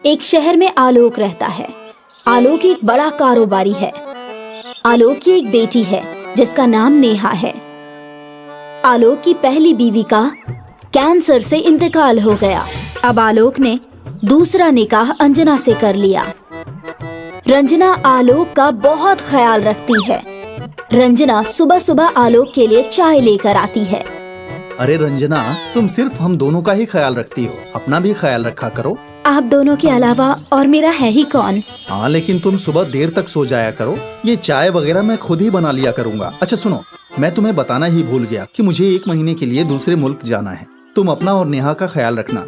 एक शहर में आलोक रहता है। आलोक एक बड़ा कारोबारी है। आलोक की एक बेटी है जिसका नाम नेहा है। आलोक की पहली बीवी का कैंसर से इंतकाल हो गया। अब आलोक ने दूसरा निकाह अंजना से कर लिया। रंजना आलोक का बहुत ख्याल रखती है। रंजना सुबह सुबह आलोक के लिए चाय लेकर आती है। अरे रंजना, तुम सिर्फ हम दोनों का ही ख्याल रखती हो, अपना भी ख्याल रखा करो। आप दोनों के अलावा और मेरा है ही कौन? हाँ, लेकिन तुम सुबह देर तक सो जाया करो। ये चाय वगैरह मैं खुद ही बना लिया करूँगा। अच्छा सुनो, मैं तुम्हें बताना ही भूल गया कि मुझे 1 महीने के लिए दूसरे मुल्क जाना है। तुम अपना और नेहा का ख्याल रखना।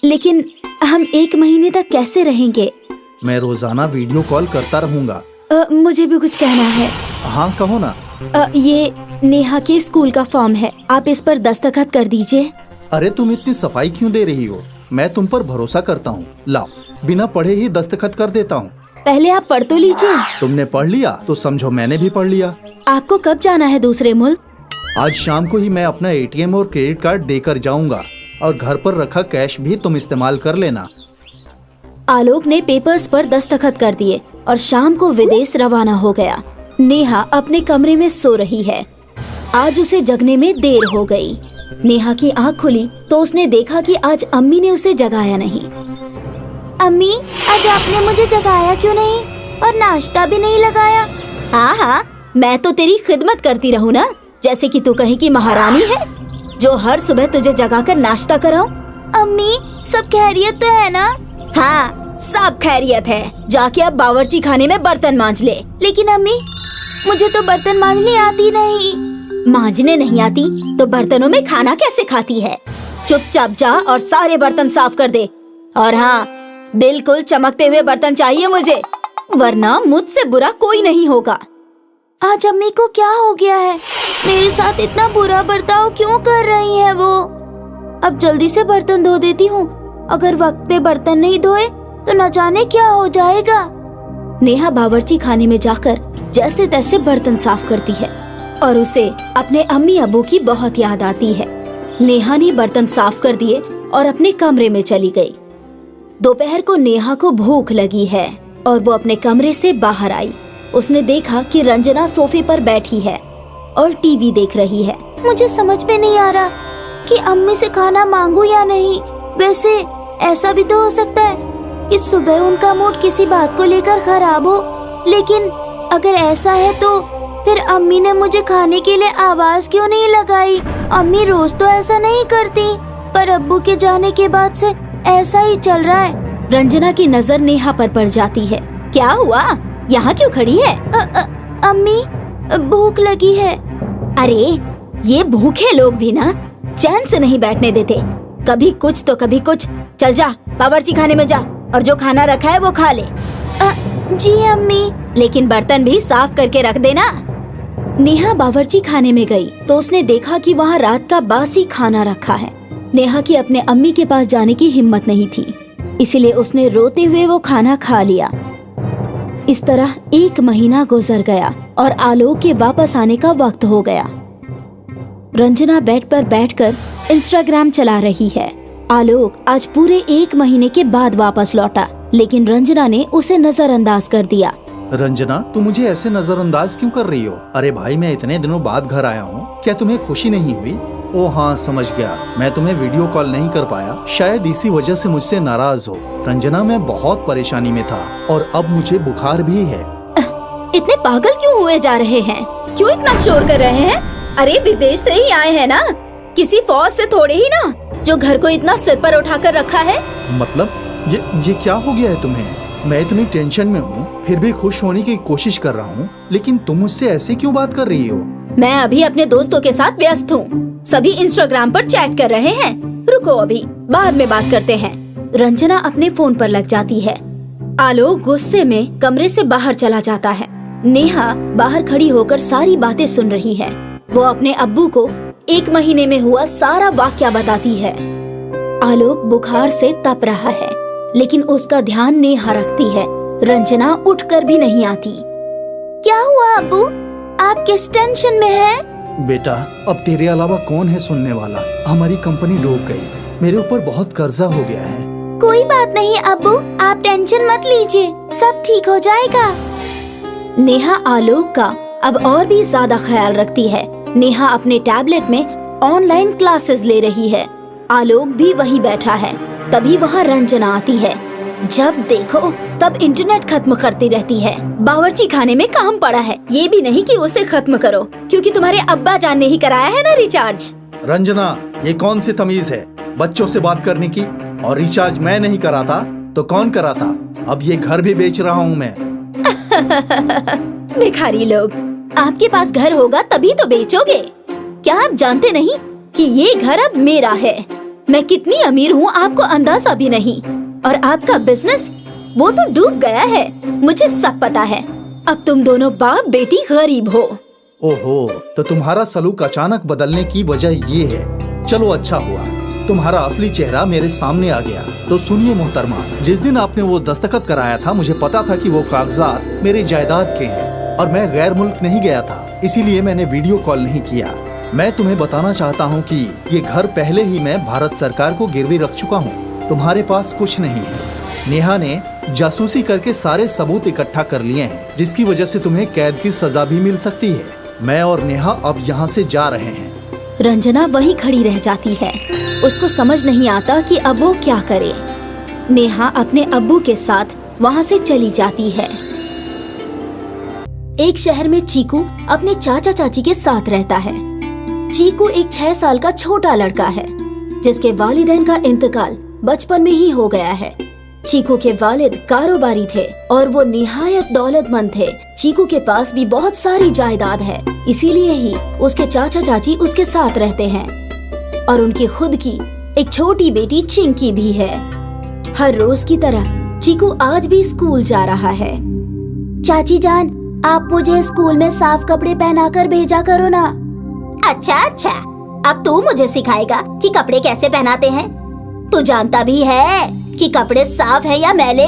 लेकिन हम 1 महीने तक कैसे रहेंगे? मैं रोजाना वीडियो कॉल करता रहूँगा। मुझे भी कुछ कहना है। हाँ कहो ना। ये नेहा के स्कूल का फॉर्म है, आप इस पर दस्तखत कर दीजिए। अरे तुम इतनी सफाई क्यों दे रही हो? मैं तुम पर भरोसा करता हूँ। लाओ, बिना पढ़े ही दस्तखत कर देता हूँ। पहले आप पढ़ तो लीजिए। तुमने पढ़ लिया तो समझो मैंने भी पढ़ लिया। आपको कब जाना है दूसरे मुल्क? आज शाम को ही मैं अपना ATM और क्रेडिट कार्ड देकर जाऊंगा, और घर पर रखा कैश भी तुम इस्तेमाल कर लेना। आलोक ने पेपर्स पर दस्तखत कर दिए और शाम को विदेश रवाना हो गया। नेहा अपने कमरे में सो रही है। आज उसे जगने में देर हो गई। नेहा की आँख खुली तो उसने देखा कि आज अम्मी ने उसे जगाया नहीं। अम्मी, आज आपने मुझे जगाया क्यों नहीं और नाश्ता भी नहीं लगाया? हाँ, मैं तो तेरी खिदमत करती रहूँ ना, जैसे कि तू कहीं की महारानी है जो हर सुबह तुझे जगाकर नाश्ता कराऊं। अम्मी, सब खैरियत तो है ना? हाँ, सब खैरियत है। जाके अब बावर्ची खाने में बर्तन मांज ले। लेकिन अम्मी, मुझे तो बर्तन मांजने आती नहीं। मांजने नहीं आती तो बर्तनों में खाना कैसे खाती है? चुपचाप जा और सारे बर्तन साफ कर दे। और हाँ, बिल्कुल चमकते हुए बर्तन चाहिए मुझे, वरना मुझसे बुरा कोई नहीं होगा। आज अम्मी को क्या हो गया है? मेरे साथ इतना बुरा बर्ताव क्यों कर रही है वो? अब जल्दी से बर्तन धो देती हूँ। अगर वक्त पे बर्तन नहीं धोए तो न जाने क्या हो जाएगा। नेहा बावर्ची खाने में जाकर जैसे तैसे बर्तन साफ करती है और उसे अपने अम्मी अबू की बहुत याद आती है। नेहा ने बर्तन साफ कर दिए और अपने कमरे में चली गई। दोपहर को नेहा को भूख लगी है और वो अपने कमरे से बाहर आई। उसने देखा कि रंजना सोफे पर बैठी है और टीवी देख रही है। मुझे समझ में नहीं आ रहा कि अम्मी से खाना मांगू या नहीं। वैसे ऐसा भी तो हो सकता है कि सुबह उनका मूड किसी बात को लेकर खराब हो, लेकिन अगर ऐसा है तो फिर अम्मी ने मुझे खाने के लिए आवाज क्यों नहीं लगाई? अम्मी रोज तो ऐसा नहीं करती, पर अब्बू के जाने के बाद से ऐसा ही चल रहा है। रंजना की नजर नेहा पर पड़ जाती है। क्या हुआ? यहाँ क्यों खड़ी है? अम्मी, भूख लगी है। अरे, ये भूखे लोग भी ना चैन से नहीं बैठने देते। कभी कुछ तो कभी कुछ। चल जा, बावर्ची खाने में जा और जो खाना रखा है वो खा ले। जी अम्मी, लेकिन बर्तन भी साफ करके रख देना। नेहा बावर्ची खाने में गई तो उसने देखा कि वहाँ रात का बासी खाना रखा है। नेहा की अपने अम्मी के पास जाने की हिम्मत नहीं थी, इसीलिए उसने रोते हुए वो खाना खा लिया। इस तरह 1 महीना गुजर गया और आलोक के वापस आने का वक्त हो गया। रंजना बेड पर बैठकर इंस्टाग्राम चला रही है। आलोक आज पूरे 1 महीने के बाद वापस लौटा, लेकिन रंजना ने उसे नजरअंदाज कर दिया। रंजना, तू मुझे ऐसे नजरअंदाज क्यों कर रही हो? अरे भाई, मैं इतने दिनों बाद घर आया हूँ, क्या तुम्हें खुशी नहीं हुई? ओ हाँ, समझ गया, मैं तुम्हें वीडियो कॉल नहीं कर पाया, शायद इसी वजह से मुझसे नाराज हो। रंजना, मैं बहुत परेशानी में था और अब मुझे बुखार भी है। इतने पागल क्यों हुए जा रहे हैं? क्यों इतना शोर कर रहे हैं? अरे विदेश से ही आए हैं ना, किसी फौज से थोड़े ही ना, जो घर को इतना सिर पर उठाकर रखा है। मतलब ये क्या हो गया है तुम्हें? मैं इतनी टेंशन में हूँ, फिर भी खुश होने की कोशिश कर रहा हूँ, लेकिन तुम मुझसे ऐसे क्यों बात कर रही हो? मैं अभी अपने दोस्तों के साथ व्यस्त हूँ। सभी इंस्टाग्राम पर चैट कर रहे हैं। रुको, अभी बाद में बात करते हैं। रंजना अपने फोन पर लग जाती है। आलोक गुस्से में कमरे से बाहर चला जाता है। नेहा बाहर खड़ी होकर सारी बातें सुन रही है। वो अपने अब्बू को 1 महीने में हुआ सारा वाकया बताती है। आलोक बुखार से तप रहा है, लेकिन उसका ध्यान नेहा रखती है। रंजना उठकर भी नहीं आती। क्या हुआ अब्बू? आप किस टेंशन में हैं? बेटा, अब तेरे अलावा कौन है सुनने वाला? हमारी कंपनी डूब गई, मेरे ऊपर बहुत कर्जा हो गया है। कोई बात नहीं अब्बू, आप टेंशन मत लीजिए, सब ठीक हो जाएगा। नेहा आलोक का अब और भी ज्यादा ख्याल रखती है। नेहा अपने टैबलेट में ऑनलाइन क्लासेस ले रही है। आलोक भी वहीं बैठा है। तभी वहाँ रंजना आती है। जब देखो तब इंटरनेट खत्म करती रहती है। बावर्ची खाने में काम पड़ा है, ये भी नहीं कि उसे खत्म करो, क्योंकि तुम्हारे अब्बा जान ने ही कराया है ना रिचार्ज। रंजना, ये कौन सी तमीज है बच्चों से बात करने की? और रिचार्ज मैं नहीं कराता तो कौन कराता? अब ये घर भी बेच रहा हूँ मैं। भिखारी लोग, आपके पास घर होगा तभी तो बेचोगे। क्या आप जानते नहीं कि ये घर अब मेरा है? मैं कितनी अमीर हूँ आपको अंदाजा भी नहीं। और आपका बिजनेस वो तो डूब गया है, मुझे सब पता है। अब तुम दोनों बाप बेटी गरीब हो। ओहो, तो तुम्हारा सलूक अचानक बदलने की वजह ये है। चलो अच्छा हुआ तुम्हारा असली चेहरा मेरे सामने आ गया। तो सुनिए मोहतरमा, जिस दिन आपने वो दस्तखत कराया था मुझे पता था कि वो कागजात मेरे जायदाद के हैं और मैं गैर मुल्क नहीं गया था, इसीलिए मैंने वीडियो कॉल नहीं किया। मैं तुम्हें बताना चाहता हूँ कि ये घर पहले ही मैं भारत सरकार को गिरवी रख चुका हूँ। तुम्हारे पास कुछ नहीं है। नेहा ने जासूसी करके सारे सबूत इकट्ठा कर लिए हैं, जिसकी वजह से तुम्हें कैद की सजा भी मिल सकती है। मैं और नेहा अब यहाँ से जा रहे हैं। रंजना वहीं खड़ी रह जाती है। उसको समझ नहीं आता कि अब वो क्या करे। नेहा अपने अब्बू के साथ वहाँ से चली जाती है। एक शहर में चीकू अपने चाचा चाची के साथ रहता है। चीकू एक 6 साल का छोटा लड़का है, जिसके वालिदैन का इंतकाल बचपन में ही हो गया है। चीकू के वालिद कारोबारी थे और वो निहायत दौलतमंद थे। चीकू के पास भी बहुत सारी जायदाद है, इसीलिए ही उसके चाचा चाची उसके साथ रहते हैं। और उनकी खुद की एक छोटी बेटी चिंकी भी है। हर रोज की तरह चीकू आज भी स्कूल जा रहा है। चाची जान, आप मुझे स्कूल में साफ कपड़े पहनाकर भेजा करो ना। अच्छा अच्छा, अब तू मुझे सिखाएगा कि कपड़े कैसे पहनाते हैं? तू जानता भी है कि कपड़े साफ है या मैले?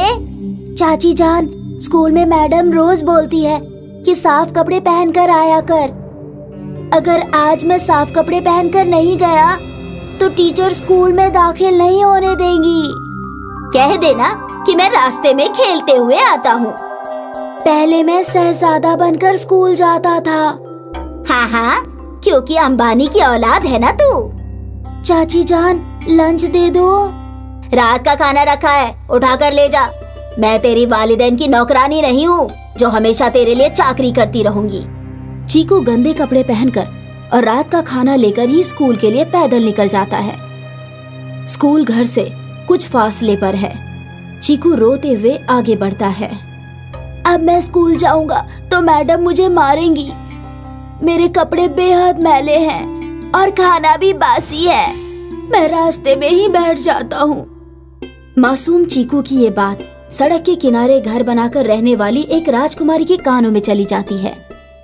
चाची जान, स्कूल में मैडम रोज बोलती है कि साफ कपड़े पहनकर आया कर। अगर आज मैं साफ कपड़े पहनकर नहीं गया तो टीचर स्कूल में दाखिल नहीं होने देंगी। कह देना कि मैं रास्ते में खेलते हुए आता हूँ। पहले मैं शहजादा बनकर स्कूल जाता था। हाँ हाँ, क्योंकि अंबानी की औलाद है ना तू। चाची जान, लंच दे दो। रात का खाना रखा है, उठा कर ले जा। मैं तेरी वालिदैन की नौकरानी नहीं हूँ जो हमेशा तेरे लिए चाकरी करती रहूंगी। चीकू गंदे कपड़े पहनकर और रात का खाना लेकर ही स्कूल के लिए पैदल निकल जाता है। स्कूल घर से कुछ फासले पर है। चीकू रोते हुए आगे बढ़ता है। अब मैं स्कूल जाऊंगा तो मैडम मुझे मारेंगी। मेरे कपड़े बेहद मैले हैं और खाना भी बासी है। मैं रास्ते में ही बैठ जाता हूँ। मासूम चीकू की ये बात सड़क के किनारे घर बनाकर रहने वाली एक राजकुमारी के कानों में चली जाती है।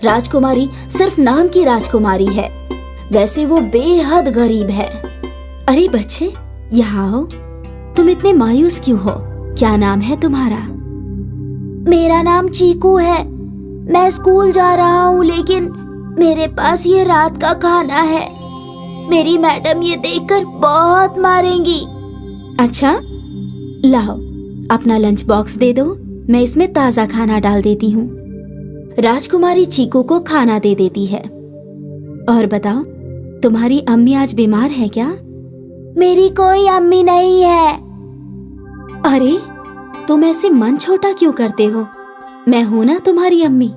राजकुमारी सिर्फ नाम की राजकुमारी है, वैसे वो बेहद गरीब है। अरे बच्चे, यहाँ आओ। तुम इतने मायूस क्यों हो? क्या नाम है तुम्हारा? मेरा नाम चीकू है। मैं स्कूल जा रहा हूँ, लेकिन मेरे पास ये रात का खाना है। मेरी मैडम ये देखकर बहुत मारेंगी। अच्छा, लाओ अपना लंच बॉक्स दे दो, मैं इसमें ताज़ा खाना डाल देती हूँ। राजकुमारी चीकू को खाना दे देती है। और बताओ, तुम्हारी अम्मी आज बीमार है क्या? मेरी कोई अम्मी नहीं है। अरे, तुम ऐसे मन छोटा क्यों करते हो? मैं हूं ना तुम्हारी अम्मी।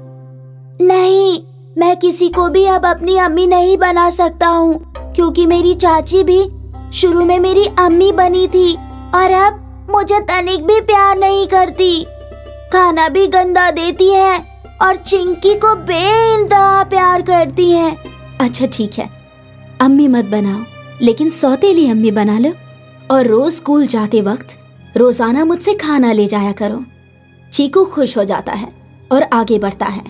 नहीं, मैं किसी को भी अब अपनी अम्मी नहीं बना सकता हूँ, क्योंकि मेरी चाची भी शुरू में मेरी अम्मी बनी थी और अब मुझे तनिक भी प्यार नहीं करती। खाना भी गंदा देती है और चिंकी को बेइंतहा प्यार करती है। अच्छा ठीक है, अम्मी मत बनाओ, लेकिन सौतेली अम्मी बना लो और रोज स्कूल जाते वक्त रोजाना मुझसे खाना ले जाया करो। चीकू खुश हो जाता है और आगे बढ़ता है,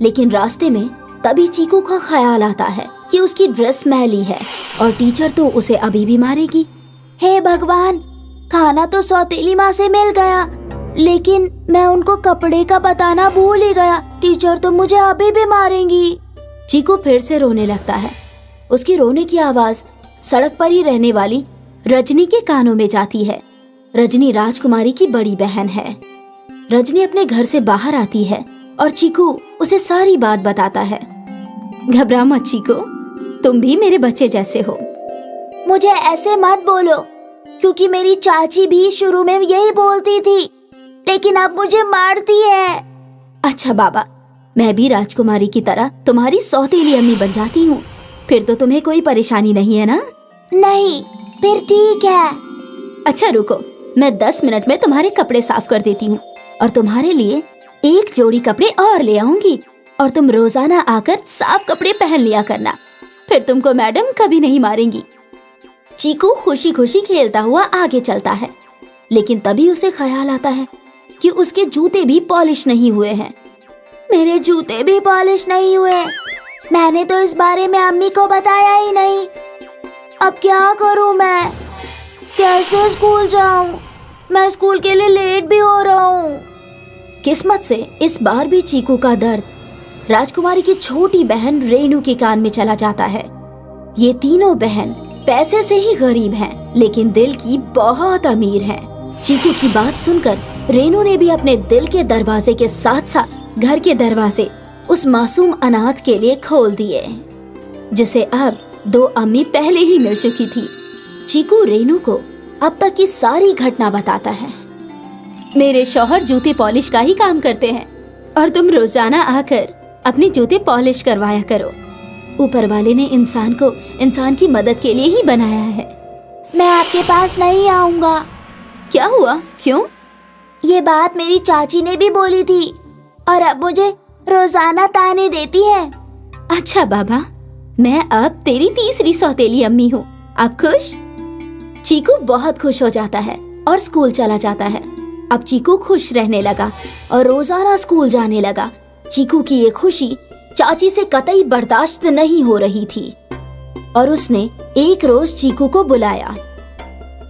लेकिन रास्ते में तभी चीकू का ख्याल आता है कि उसकी ड्रेस मैली है और टीचर तो उसे अभी भी मारेगी। हे भगवान, खाना तो सौतेली माँ से मिल गया, लेकिन मैं उनको कपड़े का बताना भूल ही गया। टीचर तो मुझे अभी भी मारेंगी। चीकू फिर से रोने लगता है। उसकी रोने की आवाज सड़क पर ही रहने वाली रजनी के कानों में जाती है। रजनी राजकुमारी की बड़ी बहन है। रजनी अपने घर से बाहर आती है और चीकू उसे सारी बात बताता है। घबरा मत चीकू, तुम भी मेरे बच्चे जैसे हो। मुझे ऐसे मत बोलो, क्योंकि मेरी चाची भी शुरू में यही बोलती थी, लेकिन अब मुझे मारती है। अच्छा बाबा, मैं भी राजकुमारी की तरह तुम्हारी सौतेली अम्मी बन जाती हूँ, फिर तो तुम्हें कोई परेशानी नहीं है ना? नहीं, फिर ठीक है। अच्छा रुको, मैं 10 मिनट में तुम्हारे कपड़े साफ कर देती हूँ और तुम्हारे लिए एक जोड़ी कपड़े और ले आऊंगी और तुम रोजाना आकर साफ कपड़े पहन लिया करना, फिर तुमको मैडम कभी नहीं मारेंगी। चीकू खुशी खुशी खेलता हुआ आगे चलता है, लेकिन तभी उसे ख्याल आता है कि उसके जूते भी पॉलिश नहीं हुए हैं। मेरे जूते भी पॉलिश नहीं हुए। मैंने तो इस बारे में अम्मी को बताया ही नहीं। अब क्या करूं मैं? कैसे स्कूल जाऊं? मैं स्कूल के लिए लेट भी हो रहा हूं। किस्मत से इस बार भी चीकू का दर्द राजकुमारी की छोटी बहन रेनू के कान में चला जाता है। ये तीनों बहन पैसे से ही गरीब हैं, लेकिन दिल की बहुत अमीर हैं। चीकू की बात सुनकर रेनू ने भी अपने दिल के दरवाजे के साथ साथ घर के दरवाजे उस मासूम अनाथ के लिए खोल दिए, जिसे अब 2 अम्मी पहले ही मिल चुकी थी। चीकू रेनू को अब तक की सारी घटना बताता है। मेरे शौहर जूते पॉलिश का ही काम करते हैं और तुम रोजाना आकर अपने जूते पॉलिश करवाया करो। ऊपर वाले ने इंसान को इंसान की मदद के लिए ही बनाया है। मैं आपके पास नहीं आऊंगा। क्या हुआ? क्यों? ये बात मेरी चाची ने भी बोली थी और अब मुझे रोजाना ताने देती है। अच्छा बाबा, मैं अब तेरी तीसरी सौतेली अम्मी हूँ। अब खुश? चीकू बहुत खुश हो जाता है और स्कूल चला जाता है। अब चीकू खुश रहने लगा और रोजाना स्कूल जाने लगा। चीकू की ये खुशी चाची से कतई बर्दाश्त नहीं हो रही थी और उसने एक रोज चीकू को बुलाया।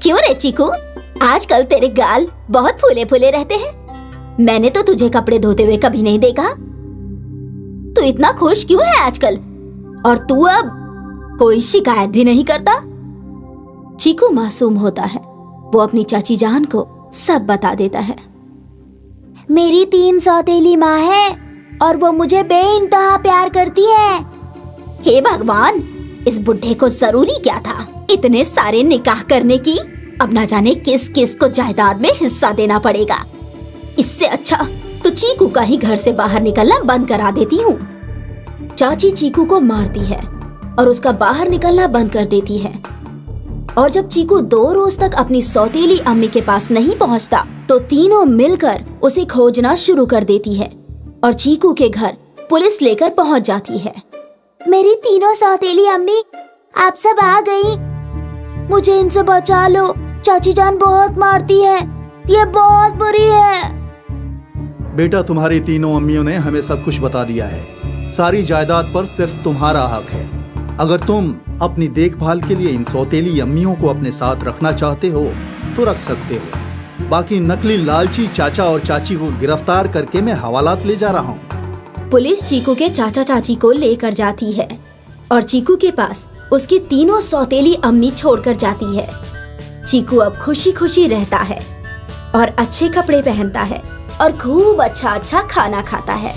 क्यों रे चीकू, आजकल तेरे गाल बहुत फूले फूले रहते हैं। मैंने तो तुझे कपड़े धोते हुए कभी नहीं देखा। तू इतना खुश क्यों है आजकल? और तू अब कोई शिकायत भी नहीं करता। चीकू मासूम होता है। वो अपनी चाची जान को सब बता देता है। मेरी 3 सौतेली माँ है और वो मुझे बेइंतहा प्यार करती है। हे भगवान, इस बुढ़े को जरूरी क्या था इतने सारे निकाह करने की? अब ना जाने किस किस को जायदाद में हिस्सा देना पड़ेगा। इससे अच्छा तो चीकू का ही घर से बाहर निकलना बंद करा देती हूँ। चाची चीकू को मारती है और उसका बाहर निकलना बंद कर देती है। और जब चीकू 2 रोज तक अपनी सौतेली अम्मी के पास नहीं पहुँचता तो तीनों मिलकर उसे खोजना शुरू कर देती है और चीकू के घर पुलिस लेकर पहुँच जाती है। मेरी तीनों सौतेली अम्मी, आप सब आ गई। मुझे इनसे बचा लो। चाची जान बहुत मारती है, ये बहुत बुरी है। बेटा, तुम्हारी तीनों अम्मियों ने हमें सब कुछ बता दिया है। सारी जायदाद पर सिर्फ तुम्हारा हक है। अगर तुम अपनी देखभाल के लिए इन सौतेली अम्मियों को अपने साथ रखना चाहते हो तो रख सकते हो। बाकी नकली लालची चाचा और चाची को गिरफ्तार करके मैं हवालात ले जा रहा हूँ। पुलिस चीकू के चाचा चाची को लेकर जाती है और चीकू के पास उसकी तीनों सौतेली अम्मी छोड़कर जाती है। चीकू अब खुशी खुशी रहता है और अच्छे कपड़े पहनता है और खूब अच्छा अच्छा खाना खाता है।